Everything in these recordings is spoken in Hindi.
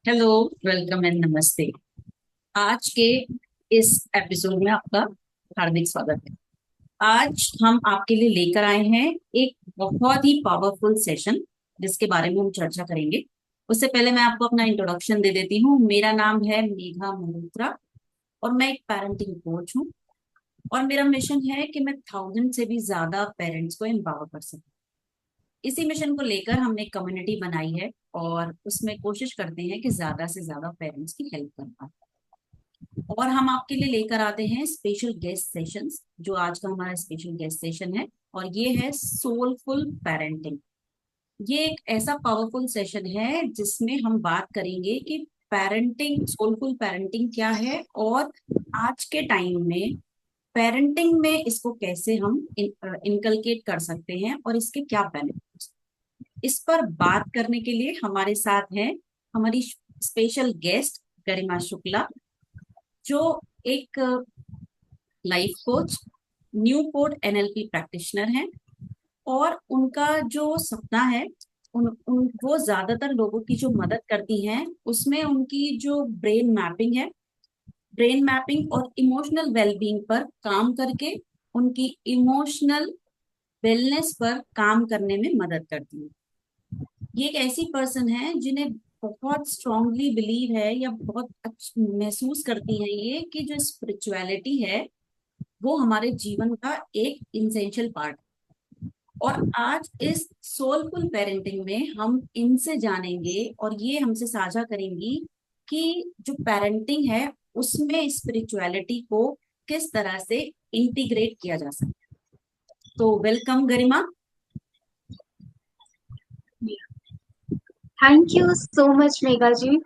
हेलो। वेलकम एंड नमस्ते। आज के इस एपिसोड में आपका हार्दिक स्वागत है। आज हम आपके लिए लेकर आए हैं एक बहुत ही पावरफुल सेशन जिसके बारे में हम चर्चा करेंगे। उससे पहले मैं आपको अपना इंट्रोडक्शन दे देती हूँ। मेरा नाम है मेघा मल्होत्रा और मैं एक पेरेंटिंग कोच हूँ। और मेरा मिशन है कि मैं 1000 से भी ज्यादा पेरेंट्स को एम्पावर कर सकूँ। इसी मिशन को लेकर हमने एक कम्युनिटी बनाई है और उसमें कोशिश करते हैं कि ज्यादा से ज्यादा पेरेंट्स की हेल्प कर पाए। और हम आपके लिए लेकर आते हैं स्पेशल गेस्ट सेशंस। जो आज का हमारा स्पेशल गेस्ट सेशन है और ये है सोलफुल पेरेंटिंग। ये एक ऐसा पावरफुल सेशन है जिसमें हम बात करेंगे कि पेरेंटिंग, सोलफुल पेरेंटिंग क्या है और आज के टाइम में पेरेंटिंग में इसको कैसे हम इनकलकेट कर सकते हैं और इसके क्या बेनिफिट्स। इस पर बात करने के लिए हमारे साथ हैं हमारी स्पेशल गेस्ट गरिमा शुक्ला, जो एक life coach, new port NLP practitioner हैं। और उनका जो सपना है, वो ज्यादातर लोगों की जो मदद करती हैं उसमें उनकी जो ब्रेन मैपिंग है, ब्रेन मैपिंग और इमोशनल वेलबींग पर काम करके उनकी इमोशनल वेलनेस पर काम करने में मदद करती है। ये एक ऐसी पर्सन है जिन्हें बहुत स्ट्रांगली बिलीव है या बहुत महसूस करती है ये कि जो स्पिरिचुअलिटी है वो हमारे जीवन का एक इंसेंशियल पार्ट। और आज इस सोलफुल पेरेंटिंग में हम इनसे जानेंगे और ये हमसे साझा करेंगी कि जो पेरेंटिंग है उसमें स्पिरिचुअलिटी को किस तरह से इंटीग्रेट किया जा सकता है। तो welcome Garima. Thank you so much, Meghaji,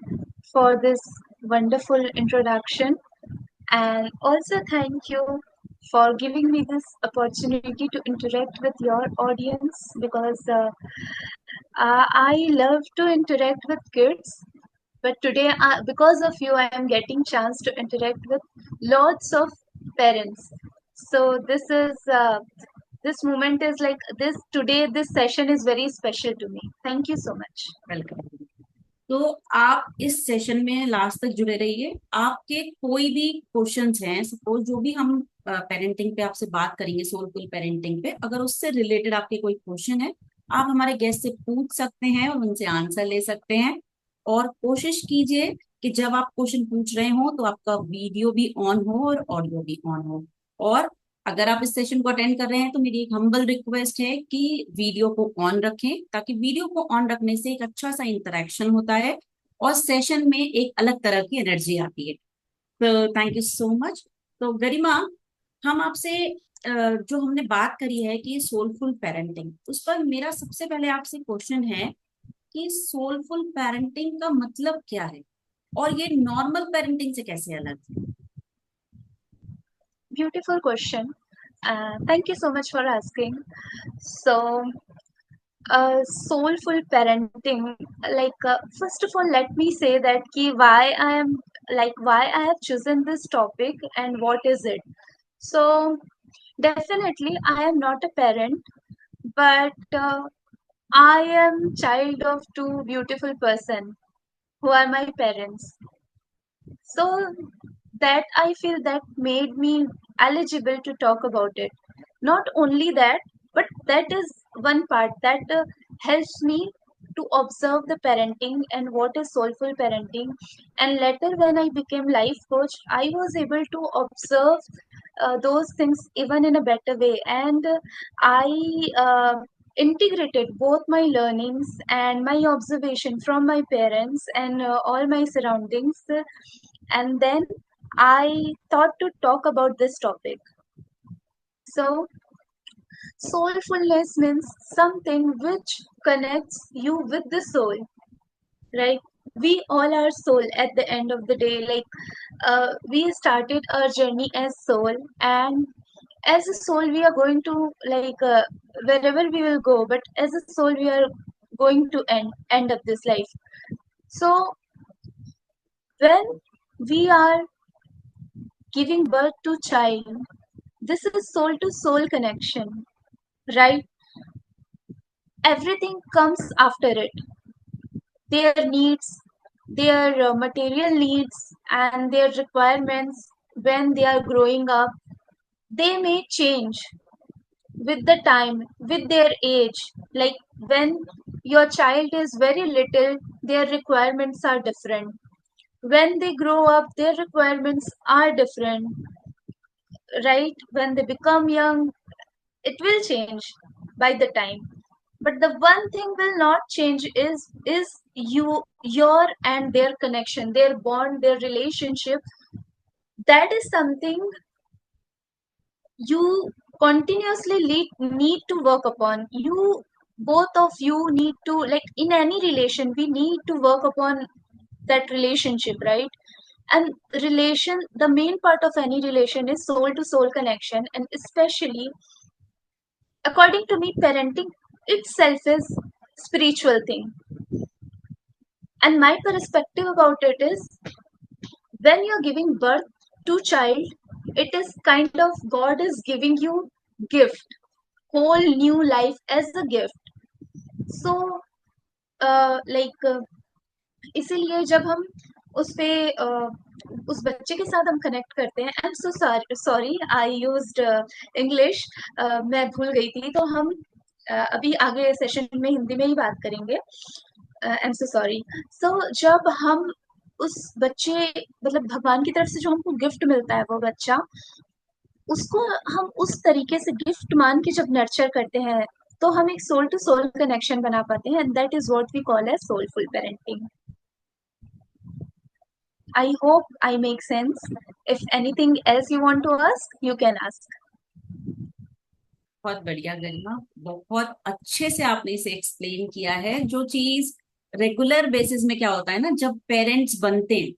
for this wonderful introduction. And also thank you for giving me this opportunity to interact with your audience because I love to interact with kids. But today, because of you, I am getting chance to interact with lots of parents. So this moment is like this today. This session is very special to me. Thank you so much. Welcome. तो आप इस सेशन में लास्ट तक जुड़े रहिए। आपके कोई भी क्वेश्चंस हैं, सपोज जो भी हम पेरेंटिंग पे आपसे बात करेंगे, सोलफुल पेरेंटिंग पे, अगर उससे रिलेटेड आपके कोई क्वेश्चन है आप हमारे गेस्ट से पूछ सकते हैं और उनसे आंसर ले सकते हैं। और कोशिश कीजिए कि जब आप क्वेश्चन पूछ रहे हो तो आपका वीडियो भी ऑन हो और ऑडियो भी ऑन हो। और अगर आप इस सेशन को अटेंड कर रहे हैं तो मेरी एक हम्बल रिक्वेस्ट है कि वीडियो को ऑन रखें, ताकि वीडियो को ऑन रखने से एक अच्छा सा इंटरेक्शन होता है और सेशन में एक अलग तरह की एनर्जी आती है। तो थैंक यू सो मच। तो गरिमा, हम आपसे जो हमने बात करी है कि सोलफुल पेरेंटिंग, उस पर मेरा सबसे पहले आपसे क्वेश्चन है कि सोलफुल पेरेंटिंग का मतलब क्या है और ये नॉर्मल पेरेंटिंग से कैसे अलग है। Beautiful question. Thank you so much for asking. So, soulful parenting. First of all, let me say that why I have chosen this topic and what is it. So, definitely, I am not a parent, but I am child of two beautiful person who are my parents. So that I feel that made me eligible to talk about it. Not only that, but that is one part that helps me to observe the parenting and what is soulful parenting. And later, when I became life coach, I was able to observe those things even in a better way. And I integrated both my learnings and my observation from my parents and all my surroundings. And then I thought to talk about this topic. So, soulfulness means something which connects you with the soul, right? We all are soul at the end of the day. We started our journey as soul, and as a soul, we are going to wherever we will go. But as a soul, we are going to end up this life. So, when we are giving birth to child, this is soul to soul connection, right? Everything comes after it. Their needs, their material needs and their requirements when they are growing up, they may change with the time, with their age. Like when your child is very little, their requirements are different. When they grow up, their requirements are different, right? When they become young, it will change by the time. But the one thing will not change is your and their connection, their bond, their relationship. That is something you continuously need to work upon. You, both of you need to, like in any relation, we need to work upon that relationship, right? And relation, the main part of any relation is soul to soul connection, and especially according to me, parenting itself is spiritual thing. And my perspective about it is, when you're giving birth to child, it is kind of God is giving you gift, whole new life as a gift. So like इसीलिए जब हम उस पे उस बच्चे के साथ हम कनेक्ट करते हैं, I am so sorry I used English, मैं भूल गई थी, तो हम अभी आगे सेशन में हिंदी में ही बात करेंगे। I am so sorry. सो जब हम उस बच्चे, मतलब भगवान की तरफ से जो हमको गिफ्ट मिलता है वो बच्चा, उसको हम उस तरीके से गिफ्ट मान के जब नर्चर करते हैं, तो हम एक सोल टू सोल कनेक्शन बना पाते हैं, and that is what we call as soulful parenting. I hope I make sense. If anything else you want to ask, you can ask. बहुत बढ़िया गरिमा, बहुत अच्छे से आपने इसे एक्सप्लेन किया है। जो चीज रेगुलर बेसिस में क्या होता है ना, जब पेरेंट्स बनते हैं,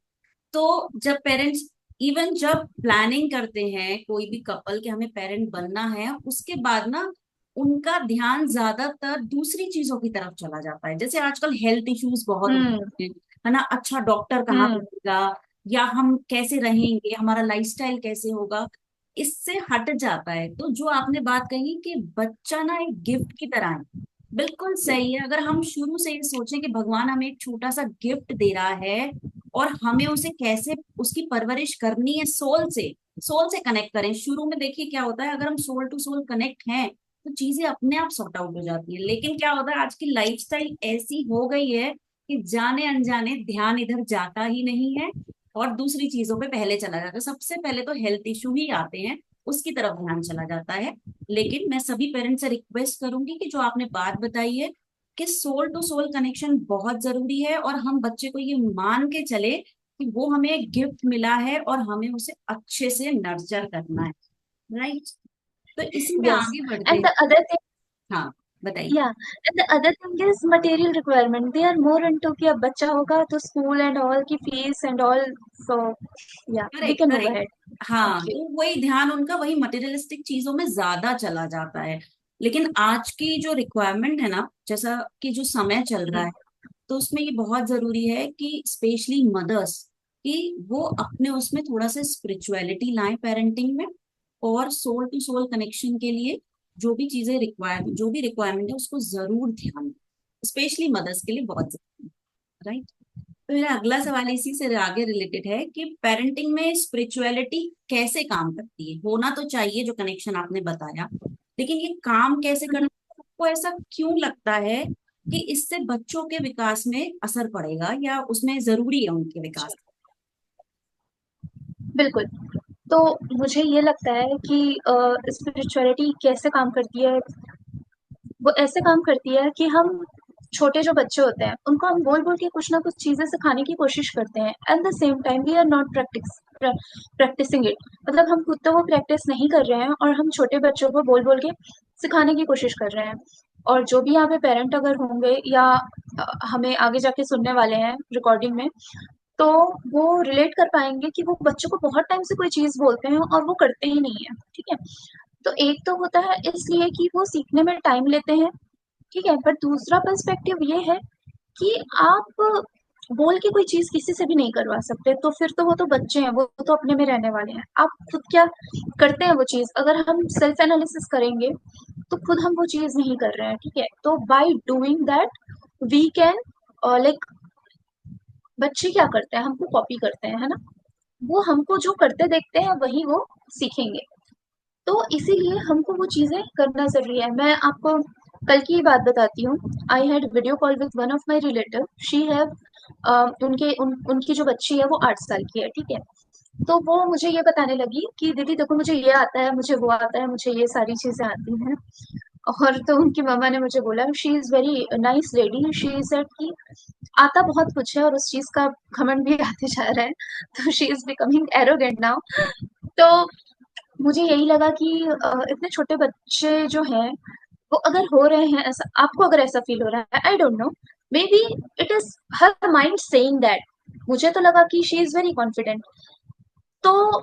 तो जब पेरेंट्स इवन जब प्लानिंग करते हैं कोई भी कपल के हमें पेरेंट बनना है, उसके बाद ना उनका ध्यान ज्यादातर दूसरी चीजों की तरफ चला जाता है। जैसे आजकल हेल्थ इश्यूज बहुत Hmm. होते हैं, है ना, अच्छा डॉक्टर कहाँ Hmm. मिलेगा, या हम कैसे रहेंगे, हमारा लाइफस्टाइल कैसे होगा, इससे हट जाता है। तो जो आपने बात कही कि बच्चा ना एक गिफ्ट की तरह है, बिल्कुल सही है। अगर हम शुरू से ये सोचें कि भगवान हमें एक छोटा सा गिफ्ट दे रहा है और हमें उसे कैसे उसकी परवरिश करनी है, सोल से कनेक्ट करें। शुरू में देखिए क्या होता है, अगर हम सोल टू सोल कनेक्ट हैं तो चीजें अपने आप सॉर्ट आउट हो जाती है। लेकिन क्या होता है, आज की लाइफस्टाइल ऐसी हो गई है कि जाने अनजाने ध्यान इधर जाता ही नहीं है और दूसरी चीजों पे पहले चला जाता है। सबसे पहले तो हेल्थ इशू ही आते हैं, उसकी तरफ ध्यान चला जाता है। लेकिन मैं सभी पेरेंट्स से रिक्वेस्ट करूंगी कि जो आपने बात बताई है कि सोल टू सोल कनेक्शन बहुत जरूरी है, और हम बच्चे को ये मान के चले कि वो हमें एक गिफ्ट मिला है और हमें उसे अच्छे से नर्चर करना है। राइट। तो इसी में Yes. आगे बढ़ते And हैं। the other thing, हाँ, बताइए। yeah, and the other thing is material requirement. They are more into कि अब बच्चा होगा तो school and all की fees and all. So yeah, we correct can move correct. ahead. हाँ, Thank you. तो वही ध्यान उनका वही मटेरियलिस्टिक चीजों में ज्यादा चला जाता है। लेकिन आज की जो रिक्वायरमेंट है ना, जैसा कि जो समय चल रहा है, तो उसमें ये बहुत जरूरी है कि स्पेशली मदर्स कि वो अपने उसमें थोड़ा सा स्पिरिचुअलिटी लाएं पेरेंटिंग में, और सोल टू सोल कनेक्शन के लिए जो भी रिक्वायरमेंट है उसको जरूर ध्यान दें। स्पेशली मदर्स के लिए बहुत जरूरी है। राइट। तो मेरा अगला सवाल इसी से आगे रिलेटेड है कि पेरेंटिंग में स्पिरिचुअलिटी कैसे काम करती है। होना तो चाहिए जो कनेक्शन आपने बताया, लेकिन ये काम कैसे करता है, आपको ऐसा क्यों लगता है कि इससे बच्चों के विकास में असर पड़ेगा या उसमें जरूरी है उनके विकास। बिल्कुल। तो मुझे ये लगता है कि स्पिरिचुअलिटी कैसे काम करती है, वो ऐसे काम करती है कि हम छोटे जो बच्चे होते हैं उनको हम बोल बोल के कुछ ना कुछ चीजें सिखाने की कोशिश करते हैं, at the same time we are not practising it. मतलब हम खुद तो वो प्रैक्टिस नहीं कर रहे हैं और हम छोटे बच्चों को बोल बोल के सिखाने की कोशिश कर रहे हैं। और जो भी यहाँ पे पेरेंट अगर होंगे या हमें आगे जाके सुनने वाले हैं रिकॉर्डिंग में, तो वो रिलेट कर पाएंगे कि वो बच्चों को बहुत टाइम से कोई चीज बोलते हैं और वो करते ही नहीं है। ठीक है, तो एक तो होता है इसलिए कि वो सीखने में टाइम लेते हैं। ठीक है, पर दूसरा पर्सपेक्टिव ये है कि आप बोल के कोई चीज किसी से भी नहीं करवा सकते, तो फिर तो वो तो बच्चे हैं, वो तो अपने में रहने वाले हैं। आप खुद क्या करते हैं वो चीज, अगर हम सेल्फ एनालिसिस करेंगे तो खुद हम वो चीज नहीं कर रहे हैं। ठीक है, तो by doing that we can like बच्चे क्या करते हैं, हमको कॉपी करते हैं, है ना? वो हमको जो करते देखते हैं वही वो सीखेंगे। तो इसीलिए हमको वो चीज़ें करना ज़रूरी है। मैं आपको कल की ही बात बताती हूँ। I had video call with one of my relative. She have उनकी जो बच्ची है वो 8 साल की है, ठीक है? तो वो मुझे ये बताने लगी कि दीदी देखो मुझे ये आता है, मुझे वो आता है, मुझे ये सारी चीज़ें आती हैं। और तो उनकी मम्मा ने मुझे बोला, she is very nice lady, she said कि आता बहुत कुछ है और उस चीज़ का घमंड भी आते जा रहा है। तो she is becoming arrogant now. तो मुझे यही लगा कि इतने छोटे बच्चे जो हैं, वो अगर हो रहे हैं ऐसा, आपको अगर ऐसा फ़ील हो रहा है, I don't know, may be it is her mind saying that. मुझे तो लगा कि शी इज़ वेरी कॉन्फिडेंट। तो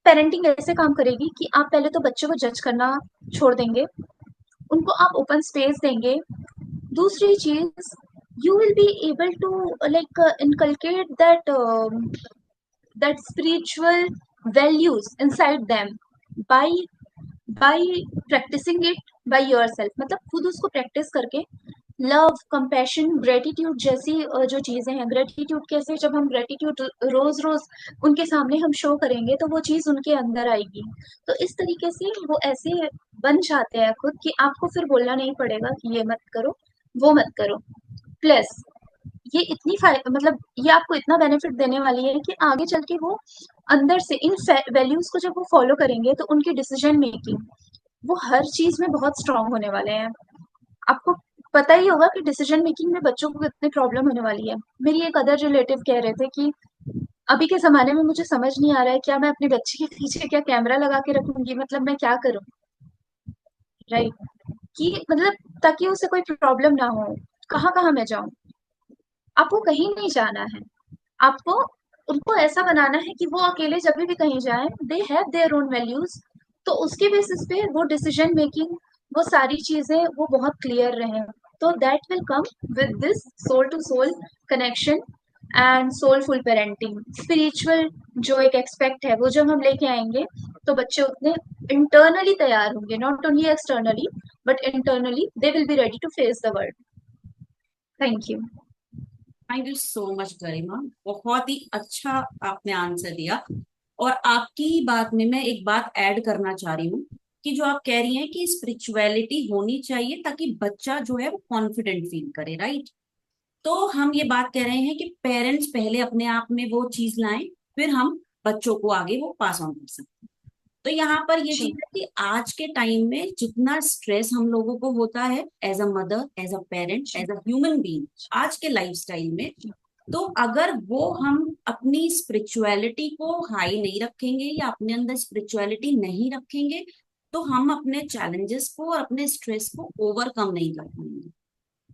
पेरेंटिंग ऐसे काम करेगी कि आप पहले तो बच्चे को जज करना छोड़ देंगे, उनको आप ओपन स्पेस देंगे। दूसरी चीज़, you will be able to inculcate that spiritual values inside them by by practicing it by yourself। मतलब खुद उसको प्रैक्टिस करके लव, कंपैशन, ग्रेटिट्यूड जैसी जो चीज़ें हैं, ग्रेटिट्यूड कैसे, जब हम ग्रेटिट्यूड रोज रोज उनके सामने हम शो करेंगे तो वो चीज़ उनके अंदर आएगी। तो इस तरीके से वो ऐसे बन जाते हैं खुद कि आपको फिर बोलना नहीं पड़ेगा कि ये मत करो, वो मत करो। प्लस ये इतनी मतलब ये आपको इतना बेनिफिट देने वाली है कि आगे चल के वो अंदर से इन वैल्यूज को जब वो फॉलो करेंगे तो उनकी डिसीजन मेकिंग वो हर चीज में बहुत स्ट्रांग होने वाले हैं। आपको पता ही होगा कि डिसीजन मेकिंग में बच्चों को कितनी प्रॉब्लम होने वाली है। मेरी एक अदर रिलेटिव कह रहे थे कि अभी के ज़माने में मुझे समझ नहीं आ रहा है, क्या मैं अपने बच्चे के पीछे क्या कैमरा लगा के रखूँगी? मतलब मैं क्या करूँ? राइट? कि मतलब ताकि उसे कोई प्रॉब्लम ना हो। कहाँ-कहाँ मैं जाऊँ? आपको कहीं नहीं जाना है। आपको उनको ऐसा बनाना है कि वो अकेले जब भी कहीं जाएँ, they have their own values. तो उसके बेसिस पे वो डिसीजन मेकिंग, वो सारी चीज़ें वो बहुत क्लियर रहें। तो that will come with this soul to soul connection and soulful parenting. Spiritual जो एक एस्पेक्ट है, वो जब हम लेके आएँगे, तो बच्चे उतने इंटरनली तैयार होंगे, not only externally, but internally they will be ready to face the world. Thank you. Thank you so much Garima, बहुत ही अच्छा आपने आंसर दिया। और आपकी बात में मैं एक बात ऐड करना चाह रही हूँ कि जो आप कह रही हैं कि स्पिरिचुअलिटी होनी चाहिए ताकि बच्चा जो है वो कॉन्फिडेंट फील करे, राइट? तो हम ये बात कह रहे हैं कि पेरेंट्स पहले अपने आप में वो चीज लाएं, फिर हम बच्चों को आगे वो पास ऑन कर सकते हैं। तो यहाँ पर ये जी, चीज है कि आज के टाइम में जितना स्ट्रेस हम लोगों को होता है as a mother, as a parent, जी, एज अ ह्यूमन बीइंग, आज के लाइफस्टाइल में, जी, तो अगर वो हम अपनी स्पिरिचुअलिटी को हाई नहीं रखेंगे या अपने अंदर स्पिरिचुअलिटी नहीं रखेंगे, तो हम अपने चैलेंजेस को और अपने स्ट्रेस को ओवरकम नहीं कर पाएंगे।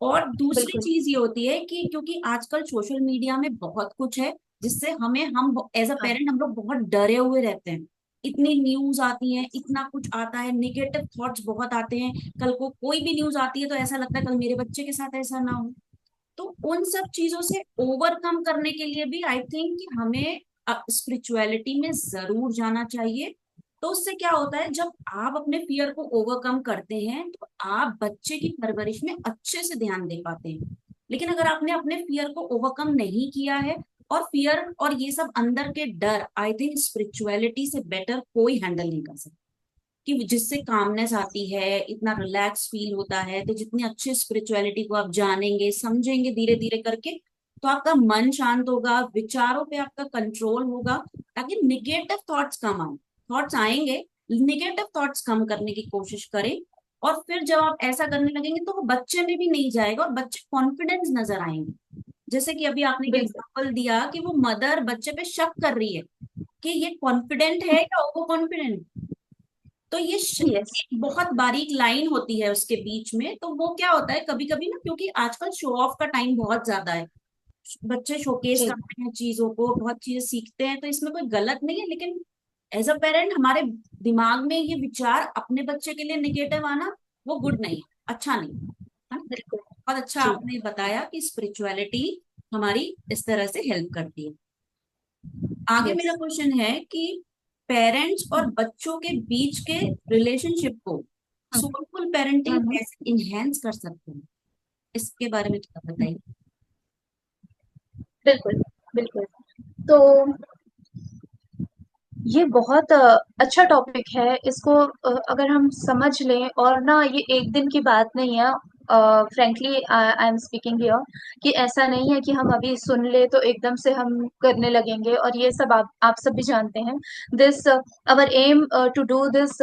और दूसरी बिल्कुल। चीज ये होती है कि क्योंकि आजकल सोशल मीडिया में बहुत कुछ है जिससे हम एज अ हाँ, पेरेंट हम लोग बहुत डरे हुए रहते हैं। इतनी न्यूज आती है, इतना कुछ आता है, निगेटिव थॉट्स बहुत आते हैं। कल को कोई भी न्यूज आती है तो ऐसा लगता है कल मेरे बच्चे के साथ ऐसा ना हो। तो उन सब चीजों से ओवरकम करने के लिए भी आई थिंक कि हमें स्पिरिचुअलिटी में जरूर जाना चाहिए। तो उससे क्या होता है, जब आप अपने फियर को ओवरकम करते हैं तो आप बच्चे की परवरिश में अच्छे से ध्यान दे पाते हैं। लेकिन अगर आपने अपने फियर को ओवरकम नहीं किया है, और फियर और ये सब अंदर के डर, आई थिंक स्पिरिचुअलिटी से बेटर कोई हैंडल नहीं कर सकता। कि जिससे कामनेस आती है, इतना रिलैक्स फील होता है। तो जितनी अच्छी स्पिरिचुअलिटी को आप जानेंगे समझेंगे धीरे धीरे करके, तो आपका मन शांत होगा, विचारों पे आपका कंट्रोल होगा, ताकि निगेटिव थॉट्स कम आए। थॉट्स आएंगे, निगेटिव थॉट्स कम करने की कोशिश करें। और फिर जब आप ऐसा करने लगेंगे तो वो बच्चे में भी नहीं जाएगा और बच्चे कॉन्फिडेंस नजर आएंगे। जैसे कि अभी आपने एक बिल्कुल। एग्जाम्पल दिया कि वो मदर बच्चे पे शक कर रही है कि ये कॉन्फिडेंट है या ओवर कॉन्फिडेंट। तो यस। एक बहुत बारीक लाइन होती है उसके बीच में। तो वो क्या होता है कभी कभी ना, क्योंकि आजकल शो ऑफ का टाइम बहुत ज्यादा है, बच्चे शोकेस जी, करते हैं चीजों को, बहुत चीजें सीखते हैं, तो इसमें कोई गलत नहीं है। लेकिन एज अ पेरेंट हमारे दिमाग में ये विचार अपने बच्चे के लिए निगेटिव आना वो गुड नहीं है, अच्छा नहीं है ना। बिल्कुल। बहुत अच्छा जी, आपने बताया कि स्पिरिचुअलिटी हमारी इस तरह से हेल्प करती है। आगे यस। मेरा क्वेश्चन है कि पेरेंट्स और बच्चों के बीच के रिलेशनशिप को हुँ, सोलफुल हुँ, पेरेंटिंग हुँ। कैसे इनहेंस कर सकते हैं, इसके बारे में थोड़ा बताइए। बिल्कुल, बिल्कुल। तो ये बहुत अच्छा टॉपिक है। इसको अगर हम समझ लें, और ना ये एक दिन की बात नहीं है। Frankly I am speaking here कि ऐसा नहीं है कि हम अभी सुन ले तो एकदम से हम करने लगेंगे, और ये सब आप सब भी जानते हैं। This our aim to do this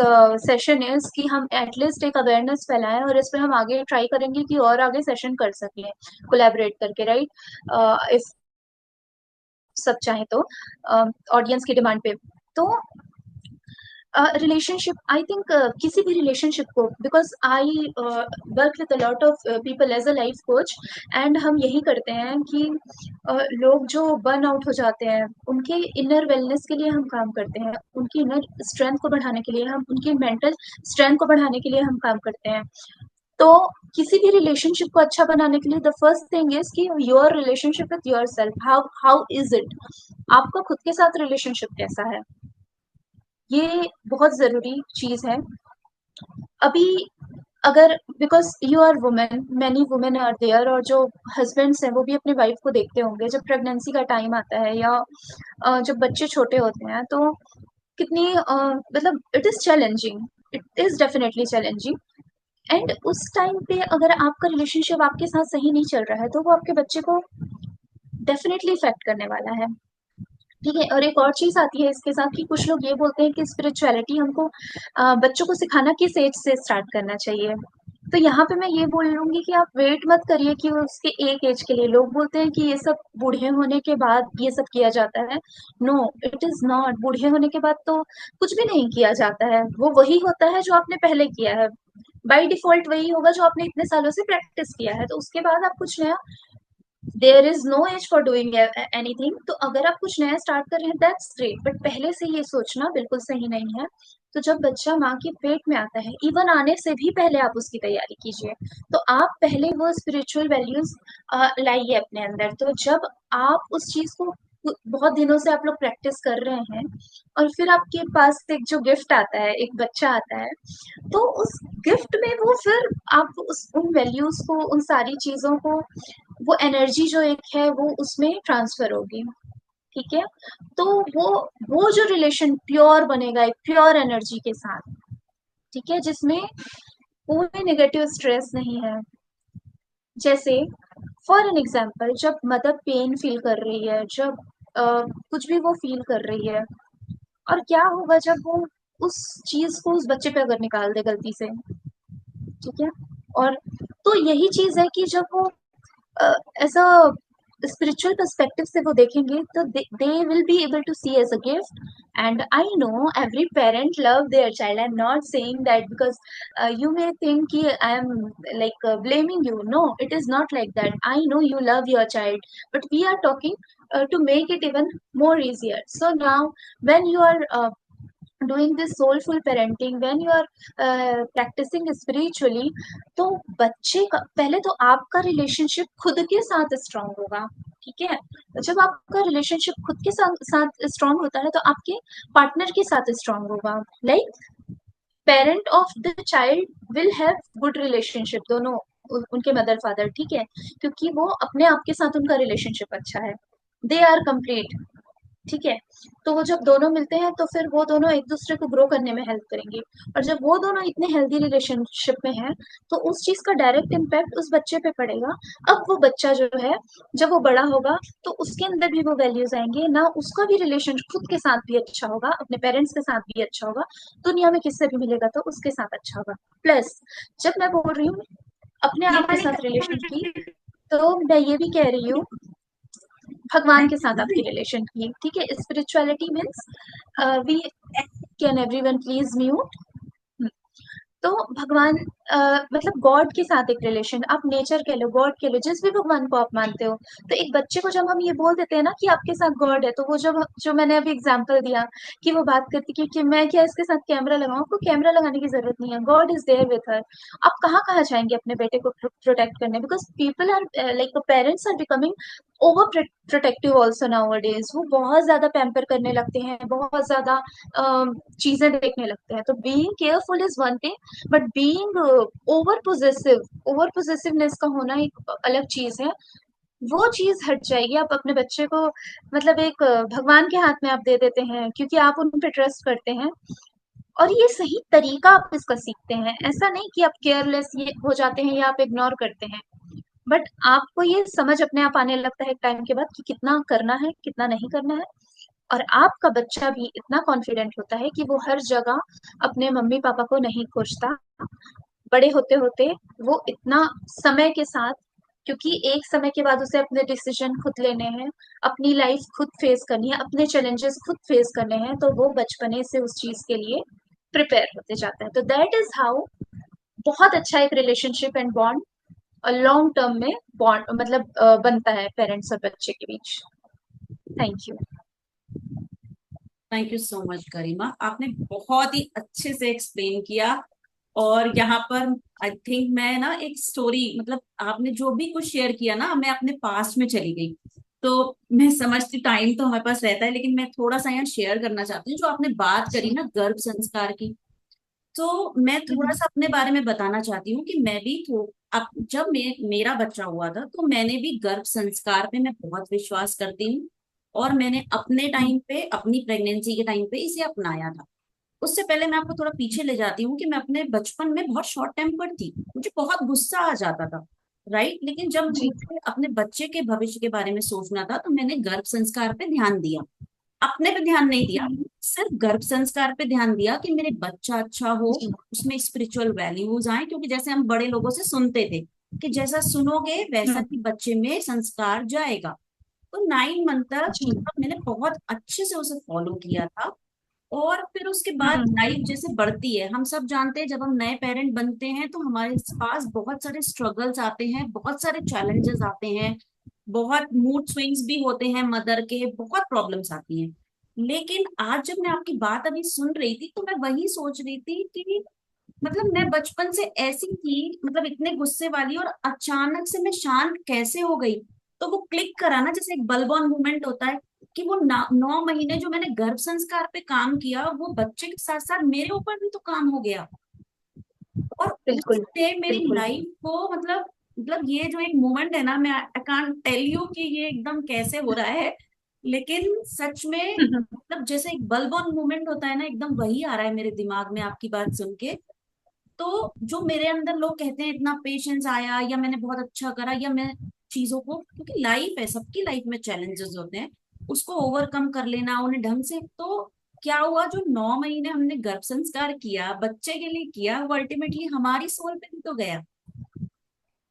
session is कि हम एटलीस्ट एक अवेयरनेस फैलाएं, और इस पे हम आगे ट्राई करेंगे कि और आगे सेशन कर सकें कोलैबोरेट करके, राइट? इफ सब चाहें तो ऑडियंस की डिमांड पे। तो रिलेशनशिप, आई थिंक किसी भी रिलेशनशिप को, because I work with a lot of people as a life coach, and हम यही करते हैं कि लोग जो बर्न आउट हो जाते हैं उनके इनर वेलनेस के लिए हम काम करते हैं, उनकी इनर स्ट्रेंथ को बढ़ाने के लिए, हम उनकी मेंटल स्ट्रेंथ को बढ़ाने के लिए हम काम करते हैं। तो किसी भी रिलेशनशिप को अच्छा बनाने के लिए द फर्स्ट थिंग इज कि your relationship with your self, how how is it, आपका खुद के साथ रिलेशनशिप कैसा है, ये बहुत जरूरी चीज है। अभी अगर, because you are women, many women are there, और जो हस्बैंड्स हैं वो भी अपनी वाइफ को देखते होंगे जब प्रेगनेंसी का टाइम आता है, या जब बच्चे छोटे होते हैं, तो कितनी मतलब it is challenging, it is definitely challenging. And उस टाइम पे अगर आपका रिलेशनशिप आपके साथ सही नहीं चल रहा है तो वो आपके बच्चे को डेफिनेटली इफेक्ट करने वाला है। ठीक है, और एक और चीज आती है इसके साथ कि कुछ लोग ये बोलते हैं कि स्पिरिचुअलिटी हमको बच्चों को सिखाना किस एज से स्टार्ट करना चाहिए। तो यहाँ पे मैं ये बोल लूंगी कि आप वेट मत करिए कि उसके एक एज के लिए। लोग बोलते हैं कि ये सब बूढ़े होने के बाद ये सब किया जाता है। No, it is not. बूढ़े होने के बाद तो कुछ भी नहीं किया जाता है, वो वही होता है जो आपने पहले किया है। बाय डिफॉल्ट वही होगा जो आपने इतने सालों से प्रैक्टिस किया है, तो उसके बाद आप कुछ नया, there is no age for doing anything. तो अगर आप कुछ नया स्टार्ट कर रहे हैं दैट्स ग्रेट, बट पहले से ये सोचना बिल्कुल सही नहीं है। तो जब बच्चा माँ के पेट में आता है, इवन आने से भी पहले आप उसकी तैयारी कीजिए। तो आप पहले वो स्पिरिचुअल वैल्यूज लाइए अपने अंदर। तो जब आप उस चीज को बहुत दिनों से आप लोग प्रैक्टिस कर रहे हैं, और फिर आपके पास एक जो गिफ्ट आता है, एक बच्चा आता है, तो उस गिफ्ट में वो फिर आप उस उन वैल्यूज को, उन सारी चीजों को, वो एनर्जी जो एक है वो उसमें ट्रांसफर होगी। ठीक है, तो वो जो रिलेशन प्योर बनेगा, एक प्योर एनर्जी के साथ, ठीक है, जिसमें कोई नेगेटिव स्ट्रेस नहीं है। जैसे फॉर एन एग्जाम्पल, जब मदर पेन फील कर रही है, जब कुछ भी वो फील कर रही है, और क्या होगा जब वो उस चीज को उस बच्चे पे अगर निकाल दे गलती से, ठीक है, और तो यही चीज है कि जब वो ऐसा स्पिरिचुअल पर्सपेक्टिव से वो देखेंगे, तो they will be able to see as a gift. And I know every parent love their child, I am not saying that because you may think कि I am like blaming you, no it is not like that. I know you love your child, but we are talking to make it even more easier. So now when you are doing this soulful parenting, when you are practicing spiritually, तो बच्चे का पहले तो आपका रिलेशनशिप खुद के साथ स्ट्रांग होगा। ठीक है, तो जब आपका रिलेशनशिप खुद के साथ स्ट्रांग होता है तो आपके पार्टनर के साथ स्ट्रांग होगा। Like parent of the child will have good relationship, दोनों उनके मदर फादर, ठीक है, क्योंकि वो अपने आप के साथ उनका रिलेशनशिप अच्छा है, दे आर कंप्लीट। ठीक है, तो वो जब दोनों मिलते हैं तो फिर वो दोनों एक दूसरे को ग्रो करने में हेल्प करेंगे। और जब वो दोनों इतने हेल्दी रिलेशनशिप में हैं, तो उस चीज का डायरेक्ट इम्पैक्ट उस बच्चे पे पड़ेगा। अब वो बच्चा जो है, जब वो बड़ा होगा तो उसके अंदर भी वो वैल्यूज आएंगे ना, उसका भी रिलेशन खुद के साथ भी अच्छा होगा, अपने पेरेंट्स के साथ भी अच्छा होगा, दुनिया में किससे भी मिलेगा तो उसके साथ अच्छा होगा। प्लस जब मैं बोल रही हूँ अपने आप के साथ रिलेशन की, तो मैं ये भी कह रही हूँ भगवान के साथ आपकी रिलेशन की। ठीक है, spirituality means we can everyone please mute. तो भगवान मतलब गॉड के साथ एक रिलेशन, आप नेचर कह लो, गॉड कह लो, जिस भी भगवान को आप मानते हो। तो एक बच्चे को जब हम ये बोल देते हैं ना कि आपके साथ गॉड है, तो वो जब, जो मैंने अभी एग्जांपल दिया कि वो बात करती कि मैं क्या इसके साथ कैमरा लगाऊं, आपको कैमरा लगाने की जरूरत नहीं है, God is there with her. आप कहाँ कहाँ जाएंगे अपने बेटे को प्रोटेक्ट करने, because people are like parents are becoming over protective also nowadays. वो बहुत ज्यादा पैम्पर करने लगते हैं, बहुत ज्यादा चीजें देखने लगते हैं। तो being careful is one thing, but being over possessive, over possessiveness का होना एक अलग चीज है। वो चीज हट जाएगी। आप अपने बच्चे को मतलब एक भगवान के हाथ में आप दे देते हैं, क्योंकि आप उन पे ट्रस्ट करते हैं। और ये सही तरीका आप इसका सीखते हैं। ऐसा नहीं कि आप केयरलेस ये हो जाते हैं या आप इग्नोर करते हैं, बट आपको ये समझ अपने आप आने लगता है एक टाइम के बाद कि कितना करना है, कितना नहीं करना है। और आपका बच्चा भी इतना कॉन्फिडेंट होता है कि वो हर जगह अपने मम्मी पापा को नहीं खोजता। बड़े होते होते वो इतना समय के साथ, क्योंकि एक समय के बाद उसे अपने डिसीजन खुद लेने हैं, अपनी लाइफ खुद फेस करनी है, अपने चैलेंजेस खुद फेस करने हैं, तो वो बचपने से उस चीज के लिए प्रिपेयर होते जाता है। तो दैट इज हाउ बहुत अच्छा एक relationship and bond long term में बॉन्ड मतलब बनता है पेरेंट्स और बच्चे के बीच। Thank you. Thank you so much Garima, आपने बहुत ही अच्छे से एक्सप्लेन किया। और यहाँ पर आई थिंक मैं ना एक स्टोरी, मतलब आपने जो भी कुछ शेयर किया ना, मैं अपने पास्ट में चली गई। तो मैं समझती, टाइम तो हमारे पास रहता है, लेकिन मैं थोड़ा सा यहाँ शेयर करना चाहती हूँ। जो आपने बात करी जी। ना गर्भ संस्कार की, तो मैं थोड़ा हम्म। सा अपने बारे में बताना चाहती हूँ कि मैं भी थो अब जब मेरा बच्चा हुआ था, तो मैंने भी गर्भ संस्कार पे मैं बहुत विश्वास करती हूँ। और मैंने अपने हम्म। टाइम पे, अपनी प्रेगनेंसी के टाइम पे इसे अपनाया था। उससे पहले मैं आपको थोड़ा पीछे ले जाती हूँ कि मैं अपने बचपन में बहुत शॉर्ट टेम्पर्ड थी, मुझे बहुत गुस्सा आ जाता था। राइट, लेकिन जब जी। मुझे अपने बच्चे के भविष्य के बारे में सोचना था, तो मैंने गर्भ संस्कार पे ध्यान दिया। अपने पे ध्यान नहीं दिया, हम्म। सिर्फ गर्भ संस्कार पे ध्यान दिया कि मेरे बच्चा अच्छा हो, जी। उसमें स्पिरिचुअल वैल्यूज आए। क्योंकि जैसे हम बड़े लोगों से सुनते थे कि जैसा सुनोगे वैसा हम्म। ही बच्चे में संस्कार जाएगा। तो 9 मंथ तक जी। मतलब मैंने बहुत अच्छे से उसे फॉलो किया था। और फिर उसके बाद हम्म। लाइफ जैसे बढ़ती है, हम सब जानते हैं, जब हम नए पेरेंट बनते हैं तो हमारे पास बहुत सारे स्ट्रगल्स आते हैं, बहुत सारे चैलेंजेस आते हैं, बहुत मूड स्विंग्स भी होते हैं, मदर के बहुत प्रॉब्लम्स आती हैं। लेकिन आज जब मैं आपकी बात अभी सुन रही थी, तो मैं वही सोच रही थी कि मतलब मैं बचपन से ऐसी थी, मतलब इतने गुस्से वाली, और अचानक से मैं शांत कैसे हो गई। तो वो क्लिक करा ना, जैसे एक बल्ब ऑन मोमेंट होता है, कि वो 9 महीने जो मैंने गर्भ संस्कार पे काम किया, वो बच्चे के साथ साथ मेरे ऊपर भी तो काम हो गया। और बिल्कुल। उससे मेरी बिल्कुल। लाइफ को मतलब ये जो एक मोमेंट है ना, मैं आई कांट टेल यू कि ये एकदम कैसे हो रहा है। लेकिन सच में, हम्म। मतलब जैसे एक बल्ब ऑन मोमेंट होता है ना, एकदम वही आ रहा है मेरे दिमाग में आपकी बात सुन के। तो जो मेरे अंदर लोग कहते हैं इतना पेशेंस आया, या मैंने बहुत अच्छा करा, या मैं चीजों को, क्योंकि लाइफ है, सबकी लाइफ में चैलेंजेस होते हैं, उसको ओवरकम कर लेना, उन्हें ढंग से। तो क्या हुआ, जो 9 महीने हमने गर्भ संस्कार किया, बच्चे के लिए किया, वो अल्टीमेटली हमारी सोल पे भी तो गया।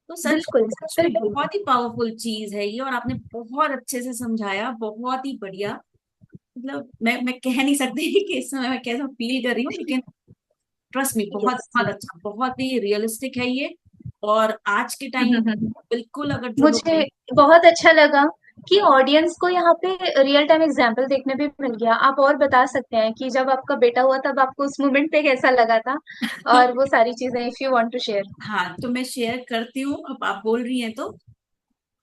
तो सच बिल्कुल। सच में बिल्कुल। बहुत ही पावरफुल चीज है ये, और आपने बहुत अच्छे से समझाया, बहुत ही बढ़िया। मतलब मैं कह नहीं सकती कि इस समय मैं कैसा फील कर रही हूँ, लेकिन ट्रस्ट मी, बहुत यस। बहुत अच्छा, बहुत ही रियलिस्टिक है ये। और आज के टाइम बिल्कुल, अगर जो लोग मुझे बहुत अच्छा लगा कि ऑडियंस को यहाँ पे रियल टाइम एग्जाम्पल देखने भी मिल गया। आप और बता सकते हैं कि जब आपका बेटा हुआ तब आपको उस मोमेंट पे कैसा लगा था, और वो सारी चीजें if you want to share. हाँ, तो मैं शेयर करती हूँ, अब आप बोल रही हैं तो।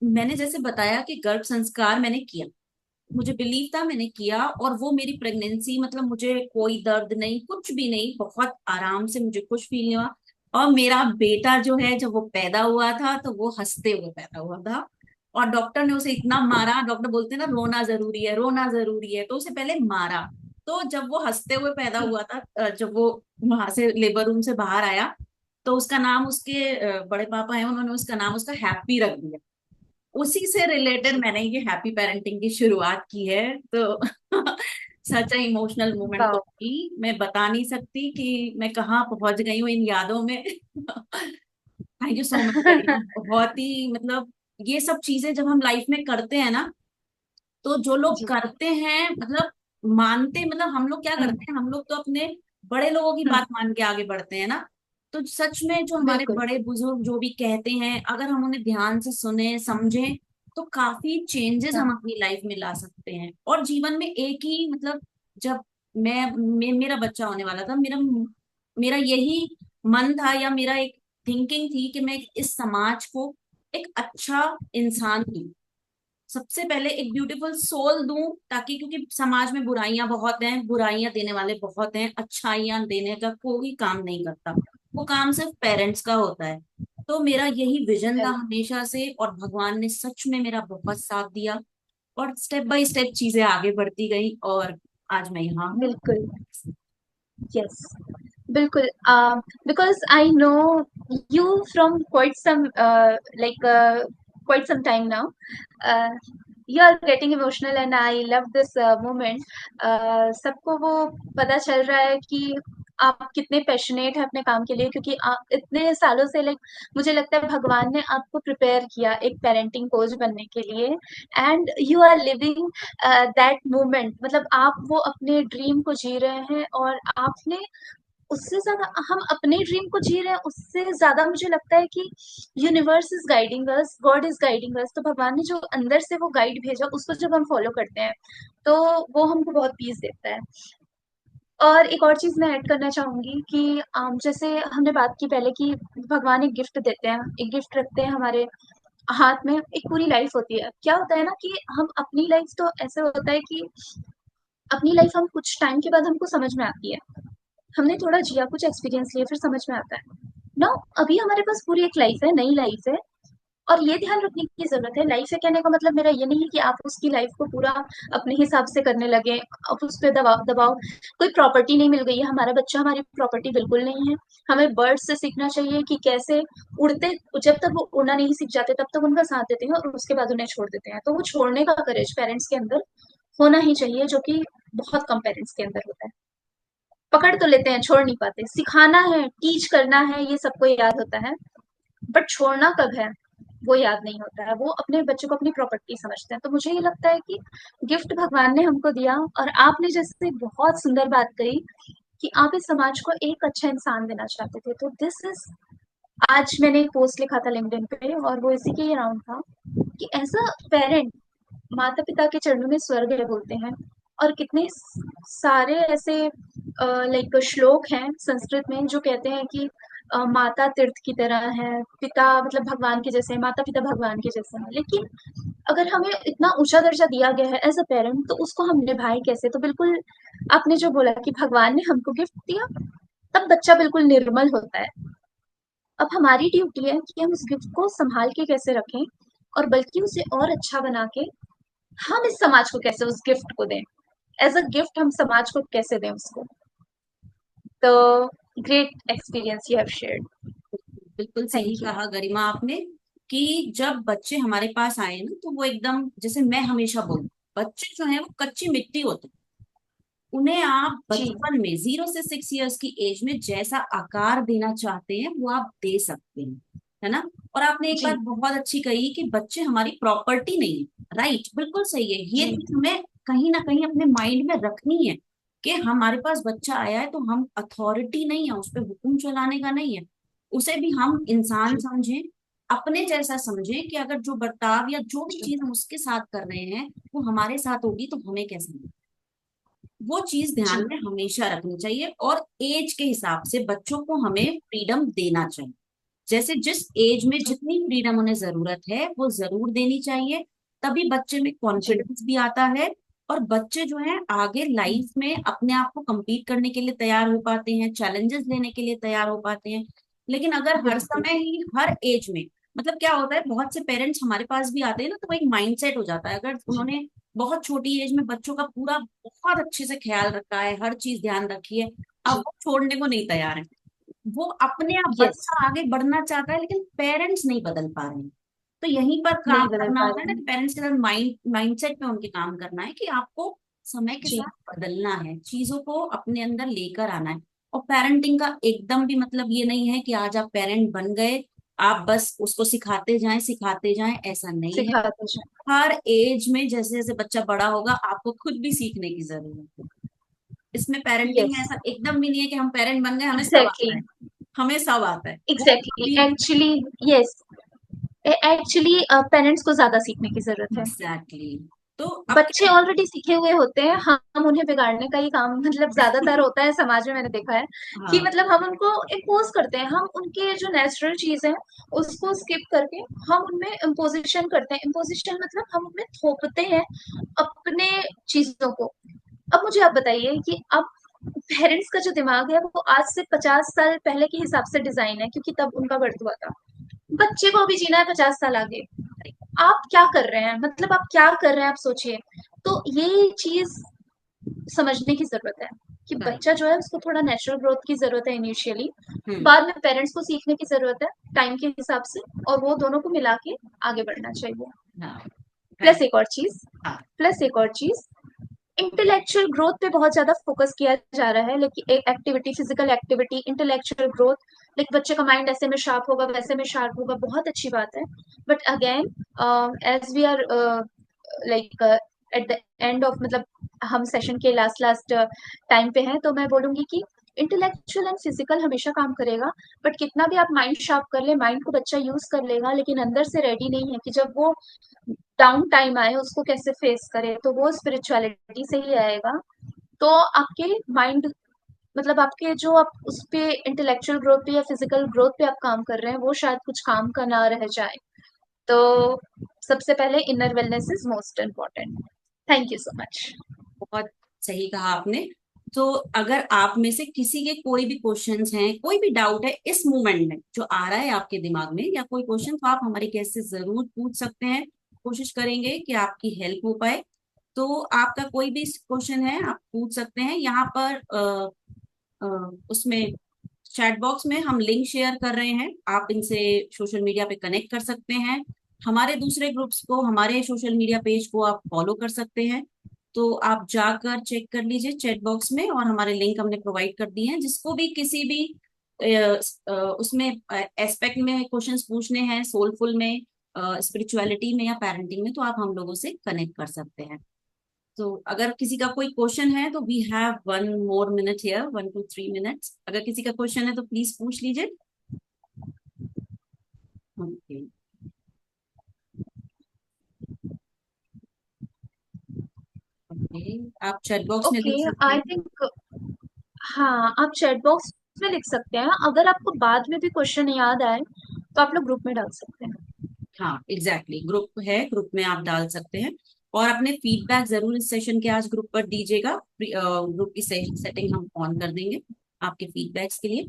मैंने जैसे बताया कि गर्भ संस्कार मैंने किया, मुझे बिलीव था, मैंने किया, और वो मेरी प्रेगनेंसी, मतलब मुझे कोई दर्द नहीं, कुछ भी नहीं, बहुत आराम से मुझे कुछ फील नहीं हुआ। और मेरा बेटा जो है, जब वो पैदा हुआ था, तो वो हंसते हुए पैदा हुआ था। और डॉक्टर ने उसे इतना मारा, डॉक्टर बोलते हैं ना रोना जरूरी है, रोना जरूरी है, तो उसे पहले मारा। तो जब वो हंसते हुए पैदा हुआ था, जब वो वहां से लेबर रूम से बाहर आया, तो उसका नाम, उसके बड़े पापा हैं, उन्होंने उसका नाम उसका हैप्पी रख दिया। उसी से रिलेटेड जी। मैंने ये हैप्पी पेरेंटिंग की शुरुआत की है। तो सच इमोशनल मोमेंट तो वाओ। थी, मैं बता नहीं सकती कि मैं कहाँ पहुंच गई हूँ इन यादों में। Thank you so much Kareena, बहुत ही मतलब, ये सब चीजें जब हम लाइफ में करते हैं ना, तो जो लोग जी। करते हैं, मतलब मानते, मतलब हम लोग क्या हम्म। करते हैं, हम लोग तो अपने बड़े लोगों की हम्म। बात मान के आगे बढ़ते हैं ना। तो सच में जो हमारे बिल्कुल। बड़े बुजुर्ग जो भी कहते हैं, अगर हम उन्हें ध्यान से सुने समझें, तो काफी चेंजेस हाँ। हम अपनी लाइफ में ला सकते हैं। और जीवन में एक ही, मतलब जब मेरा बच्चा होने वाला था, मेरा मेरा यही मन था, या मेरा एक थिंकिंग थी कि मैं इस समाज को एक अच्छा इंसान दूं, सबसे पहले एक ब्यूटीफुल सोल दूं, ताकि, क्योंकि समाज में बुराइयां बहुत हैं, बुराइयां देने वाले बहुत हैं, अच्छाइयां देने का कोई काम नहीं करता, वो काम सिर्फ पेरेंट्स का होता है। तो मेरा यही विजन था वेल, हमेशा से, और भगवान ने सच में मेरा बहुत साथ दिया, और स्टेप बाय स्टेप चीजें आगे बढ़ती गई, और आज मैं यहाँ हूँ। बिल्कुल, यस, बिल्कुल। Because I know you from quite some time now. Uh, you are getting emotional and I love this moment. सबको वो पता चल रहा है कि आप कितने पैशनेट हैं अपने काम के लिए, क्योंकि आप इतने सालों से, लाइक, मुझे लगता है भगवान ने आपको प्रिपेयर किया एक पेरेंटिंग कोच बनने के लिए, and you are living that moment. मतलब आप वो अपने ड्रीम को जी रहे हैं, और आपने उससे ज़्यादा, हम अपने ड्रीम को जी रहे हैं, उससे ज़्यादा मुझे लगता है कि universe is guiding us, God is guiding अस। तो भगवान ने जो अंदर से वो गाइड भेजा, उसको जब हम फॉलो करते हैं, तो वो हमको बहुत पीस देता है। और एक और चीज़ मैं ऐड करना चाहूँगी कि जैसे हमने बात की पहले कि भगवान एक गिफ्ट देते हैं, एक गिफ्ट रखते हैं हमारे हाथ में, एक पूरी लाइफ होती है। क्या होता है ना कि हम अपनी लाइफ, तो ऐसे होता है कि अपनी लाइफ हम कुछ टाइम के बाद हमको समझ में आती है। हमने थोड़ा जिया, कुछ एक्सपीरियंस लिए, फिर समझ में आता है। ना, अभी हमारे पास पूरी एक लाइफ है, नई लाइफ है। और ये ध्यान रखने की ज़रूरत है, लाइफ है कहने का मतलब मेरा ये नहीं है कि आप उसकी लाइफ को पूरा अपने हिसाब से करने लगे, आप उस पे दबाव दबाव। कोई प्रॉपर्टी नहीं मिल गई है, हमारा बच्चा हमारी प्रॉपर्टी बिल्कुल नहीं है। हमें बर्ड्स से सीखना चाहिए कि कैसे उड़ते, जब तक वो उड़ना नहीं सीख जाते तब तक उनका साथ देते हैं, और उसके बाद उन्हें छोड़ देते हैं। तो वो छोड़ने का करेज पेरेंट्स के अंदर होना ही चाहिए, जो कि बहुत कम पेरेंट्स के अंदर होता है। पकड़ तो लेते हैं, छोड़ नहीं पाते। सिखाना है, टीच करना है, ये सबको याद होता है, बट छोड़ना कब है, वो याद नहीं होता है। वो अपने बच्चों को अपनी प्रॉपर्टी समझते हैं। तो मुझे ये लगता है कि गिफ्ट भगवान ने हमको दिया, और आपने जैसे बहुत सुंदर बात कही कि आप इस समाज को एक अच्छा इंसान देना चाहते थे, तो दिस इज, आज मैंने एक पोस्ट लिखा था लिंक्डइन पे, और वो इसी के ही अराउंड था कि एज अ पेरेंट, माता पिता के चरणों में स्वर्ग है बोलते हैं। और कितने सारे ऐसे लाइक श्लोक हैं संस्कृत में जो कहते हैं कि माता तीर्थ की तरह है, पिता मतलब भगवान के जैसे हैं, माता पिता भगवान के जैसे हैं। लेकिन अगर हमें इतना ऊंचा दर्जा दिया गया है एज अ पेरेंट, तो उसको हम निभाए कैसे? तो बिल्कुल आपने जो बोला कि भगवान ने हमको गिफ्ट दिया, तब बच्चा बिल्कुल निर्मल होता है। अब हमारी ड्यूटी है कि हम उस गिफ्ट को संभाल के कैसे रखें, और बल्कि उसे और अच्छा बना के हम इस समाज को कैसे उस गिफ्ट को दें, एज अ गिफ्ट हम समाज को कैसे दें उसको। तो great experience you have shared. बिल्कुल सही थैंक यू। कहा गरिमा आपने, कि जब बच्चे हमारे पास आए ना, तो वो एकदम, जैसे मैं हमेशा बोलती हूँ, बच्चे जो है वो कच्ची मिट्टी होते हैं। उन्हें आप जी, बचपन में 0 से 6 इयर्स की एज में जैसा आकार देना चाहते हैं वो आप दे सकते हैं, है ना। और आपने एक बात जी, बहुत अच्छी कही कि बच्चे हमारी प्रॉपर्टी नहीं है। राइट, बिल्कुल सही है। ये जी, चीज हमें कहीं ना कहीं अपने माइंड में रखनी है, कि हमारे पास बच्चा आया है तो हम अथॉरिटी नहीं है, उस पर हुक्म चलाने का नहीं है। उसे भी हम इंसान जी, समझें, अपने जैसा समझें, कि अगर जो बर्ताव या जो भी जी, चीज हम उसके साथ कर रहे हैं वो हमारे साथ होगी तो हमें कैसे होगी। वो चीज ध्यान जी, में हमेशा रखनी चाहिए, और एज के हिसाब से बच्चों को हमें फ्रीडम देना चाहिए। जैसे जिस एज में जी, जितनी फ्रीडम उन्हें जरूरत है वो जरूर देनी चाहिए। तभी बच्चे में जी, कॉन्फिडेंस भी आता है, और बच्चे जो है आगे लाइफ में अपने आप को compete करने के लिए तैयार हो पाते हैं, चैलेंजेस लेने के लिए तैयार हो पाते हैं। लेकिन अगर हर बिल्कुल, समय ही हर एज में, मतलब क्या होता है, बहुत से पेरेंट्स हमारे पास भी आते हैं ना, तो वो एक माइंडसेट हो जाता है, अगर जी, उन्होंने बहुत छोटी एज में बच्चों का पूरा बहुत अच्छे से ख्याल रखा है, हर चीज ध्यान रखी है, अब जी, वो छोड़ने को नहीं तैयार है। वो अपने आप यस, बच्चा आगे बढ़ना चाहता है, लेकिन पेरेंट्स नहीं बदल पा रहे हैं। तो यहीं पर काम नहीं बदल करना पा होता है रहे ना, हैं। पेरेंट्स के साथ माइंडसेट पे उनके काम करना है, कि आपको समय के जी, साथ बदलना है, चीजों को अपने अंदर लेकर आना है। और पेरेंटिंग का एकदम भी मतलब ये नहीं है कि आज आप पेरेंट बन गए, आप बस उसको सिखाते जाएं, ऐसा नहीं है। सिखाते जाएं। हर एज में जैसे जैसे बच्चा बड़ा होगा आपको खुद भी सीखने की जरूरत है। इसमें पेरेंटिंग में यस, ऐसा एकदम भी नहीं है कि हम पेरेंट बन गए हमें सब एग्जैक्टली, आता है। हमें सब आता है वो एग्जैक्टली, कभी। एक्चुअली, यस, एक्चुअली पेरेंट्स को ज्यादा सीखने की जरूरत है। Exactly exactly. तो अब बच्चे क्या। ऑलरेडी सीखे हुए होते हैं, हम उन्हें बिगाड़ने का ही काम मतलब ज्यादातर होता है समाज में, मैंने देखा है कि हाँ, मतलब हम उनको इम्पोज करते हैं, हम उनके जो नेचुरल चीज है उसको स्किप करके हम उनमें इम्पोजिशन करते हैं। इम्पोजिशन मतलब हम उनमें थोपते हैं अपने चीजों को। अब मुझे आप बताइए कि अब पेरेंट्स का जो दिमाग है वो आज से 50 साल पहले के हिसाब से डिजाइन है, क्योंकि तब उनका बर्थ हुआ था। बच्चे को अभी जीना है 50 साल आगे। आप क्या कर रहे हैं, मतलब आप क्या कर रहे हैं, आप सोचिए। तो ये चीज समझने की जरूरत है कि राइट। बच्चा जो है उसको थोड़ा नेचुरल ग्रोथ की जरूरत है इनिशियली। हम्म। बाद में पेरेंट्स को सीखने की जरूरत है टाइम के हिसाब से, और वो दोनों को मिला के आगे बढ़ना चाहिए। हाँ। Plus right. एक और चीज हाँ। प्लस एक और चीज इंटेलेक्चुअल ग्रोथ पे बहुत ज्यादा फोकस किया जा रहा है, लेकिन activity, physical activity, intellectual growth, like बच्चे का माइंड ऐसे में शार्प होगा, वैसे में शार्प होगा, बहुत अच्छी बात है। But again, as we are like at the end of, मतलब हम सेशन के लास्ट लास्ट टाइम पे हैं, तो मैं बोलूंगी कि इंटेलेक्चुअल एंड फिजिकल हमेशा काम करेगा। बट कितना भी आप माइंड शार्प कर ले, माइंड को बच्चा यूज कर लेगा, लेकिन अंदर से रेडी नहीं है कि जब वो डाउन टाइम आए उसको कैसे फेस करे, तो वो स्पिरिचुअलिटी से ही आएगा। तो आपके माइंड, मतलब आपके जो आप उस पे इंटेलेक्चुअल ग्रोथ पे या फिजिकल ग्रोथ पे आप काम कर रहे हैं, वो शायद कुछ काम का ना रह जाए। तो सबसे पहले inner wellness is most important. Thank you so much. बहुत सही कहा आपने। तो अगर आप में से किसी के कोई भी क्वेश्चंस हैं, कोई भी डाउट है इस मोमेंट में जो आ रहा है आपके दिमाग में, या कोई क्वेश्चन, तो आप हमारे गेस्ट से जरूर पूछ सकते हैं। कोशिश करेंगे कि आपकी हेल्प हो पाए। तो आपका कोई भी क्वेश्चन है आप पूछ सकते हैं यहाँ पर। अ, उसमें चैट बॉक्स में हम लिंक शेयर कर रहे हैं, आप इनसे सोशल मीडिया पे कनेक्ट कर सकते हैं। हमारे दूसरे ग्रुप्स को, हमारे सोशल मीडिया पेज को आप फॉलो कर सकते हैं। तो आप जाकर चेक कर लीजिए चैट बॉक्स में, और हमारे लिंक हमने प्रोवाइड कर दिए हैं। जिसको भी किसी भी उसमें एस्पेक्ट में क्वेश्चंस पूछने हैं, सोलफुल में, स्पिरिचुअलिटी में या पेरेंटिंग में, तो आप हम लोगों से कनेक्ट कर सकते हैं। तो अगर किसी का कोई क्वेश्चन है तो we have 1 more minute here, 1 to 3 minutes। अगर किसी का क्वेश्चन है तो प्लीज पूछ लीजिए। ओके। ओके, आप चैट बॉक्स में ओके, लिख सकते आई हैं। थिंक, हाँ, आप चैट बॉक्स में लिख सकते हैं। अगर आपको बाद में भी क्वेश्चन याद आए तो आप लोग ग्रुप में डाल सकते हैं। हाँ एग्जैक्टली, ग्रुप है, ग्रुप में आप डाल सकते हैं। और अपने फीडबैक जरूर इस सेशन के आज ग्रुप पर दीजिएगा। ग्रुप की सेटिंग हम ऑन कर देंगे आपके फीडबैक्स के लिए।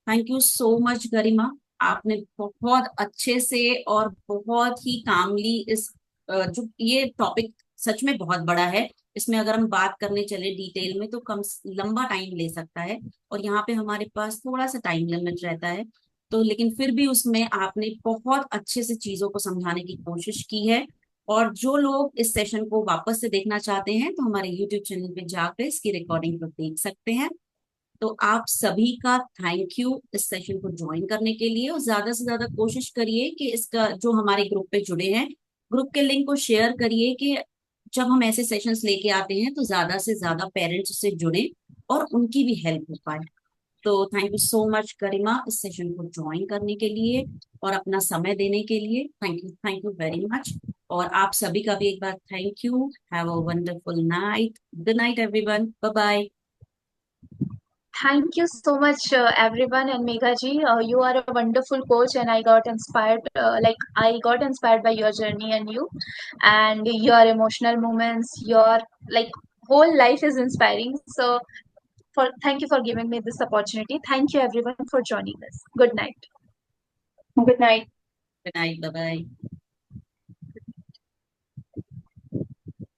Thank you so much Garima. आपने बहुत अच्छे से और बहुत ही कामली इस जो ये टॉपिक सच में बहुत बड़ा है, इसमें अगर हम बात करने चले डिटेल में तो कम लंबा टाइम ले सकता है। और यहाँ पे हमारे पास थोड़ा सा टाइम लिमिट रहता है। तो लेकिन फिर भी उसमें आपने बहुत अच्छे से चीजों को समझाने की कोशिश की है। और जो लोग इस सेशन को वापस से देखना चाहते हैं तो हमारे यूट्यूब चैनल पे जाकर इसकी रिकॉर्डिंग को देख सकते हैं। तो आप सभी का थैंक यू इस सेशन को ज्वाइन करने के लिए। और ज्यादा से ज्यादा कोशिश करिए कि इसका जो हमारे ग्रुप पे जुड़े हैं, ग्रुप के लिंक को शेयर करिए कि जब हम ऐसे सेशंस लेके आते हैं तो ज्यादा से ज्यादा पेरेंट्स उससे जुड़े और उनकी भी हेल्प हो पाए। तो थैंक यू सो मच गरिमा इस सेशन को ज्वाइन करने के लिए और अपना समय देने के लिए। Thank you very much. और आप सभी का भी एक बार thank you. Have a wonderful night. Good night everyone, bye bye. Thank you so much, everyone, and Megha ji. You are a wonderful coach, and I got inspired. Like I got inspired by your journey and you, and your emotional moments. Your like whole life is inspiring. So, for thank you for giving me this opportunity. Thank you, everyone, for joining us. Good night. Good night, bye bye.